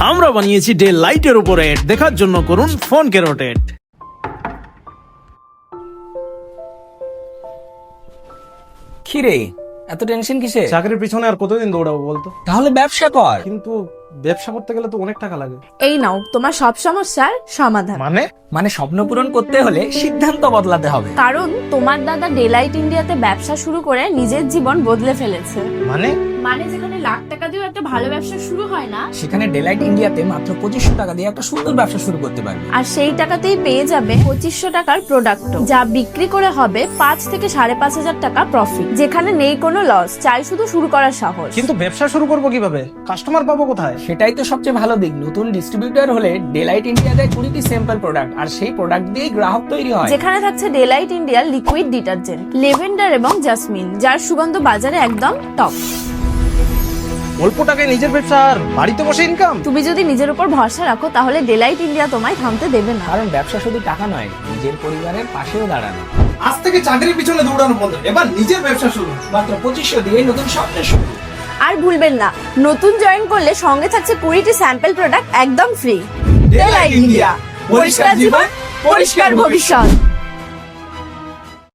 আমরা বানিয়েছি ডে লাইটের উপরে দেখার জন্য করুন ফোনকে রোটেট। কিরে এত টেনশন কিসে? চাকরির পিছনে আর কতদিন দৌড়াবো বলতো? তাহলে ব্যবসা কর। কিন্তু ব্যবসা করতে গেলে তো অনেক টাকা লাগে। এই নাও তোমার সব সমস্যার সমাধান। মানে স্বপ্ন পূরণ করতে হলে সিদ্ধান্ত বদলাতে হবে। কারণ তোমার দাদা ডেলাইট ইন্ডিয়াতে ব্যবসা শুরু করে নিজের জীবন বদলে ফেলেছে। মানে যেখানে লাখ টাকা দিয়েও একটা ভালো ব্যবসা শুরু হয় না, সেখানে ডেলাইট ইন্ডিয়াতে মাত্র 2500 টাকা দিয়ে একটা সুন্দর ব্যবসা শুরু করতে পারবে। আর সেই টাকাতেই পেয়ে যাবে 2500 টাকার প্রোডাক্ট, যা বিক্রি করে হবে 5 থেকে 5,500 টাকা প্রফিট। যেখানে নেই কোনো লস, চাই শুধু শুরু করার সাহস। কিন্তু ব্যবসা শুরু করবো কিভাবে? কাস্টমার পাবো কোথায়? সেটাই তো সবচেয়ে ভালো দিক। নতুন ডিস্ট্রিবিউটর হলে ডেলাইট ইন্ডিয়া দেয় 20টি স্যাম্পল প্রোডাক্ট, আর সেই প্রোডাক্ট দিয়েই গ্রাহক তৈরি হয়। যেখানে থাকছে ডেলাইট ইন্ডিয়ার লিকুইড ডিটারজেন্ট, লেভেন্ডার এবং জাসমিন, যার সুগন্ধ বাজারে একদম টপ। অল্প টাকায় নিজের ব্যবসা আর বাড়িতে বসে ইনকাম। তুমি যদি নিজের উপর ভরসা রাখো তাহলে ডেলাইট ইন্ডিয়া তোমায় থামতে দেবে না। কারণ ব্যবসা শুধু টাকা নয়, নিজের পরিবারের পাশেও দাঁড়ানো। আজ থেকে চাকরির পিছনে দৌড়ানো বন্ধ, এবার নিজের ব্যবসা শুরু। মাত্র 2500 দিয়ে নতুন স্বপ্নের শুরু। আর ভুলবেন না, নতুন জয়েন করলে সঙ্গে থাকছে 20টি স্যাম্পল প্রোডাক্ট একদম ফ্রি। ডেলাইট ইন্ডিয়া, পরিষ্কার জীবন, পরিষ্কার ভবিষ্যৎ।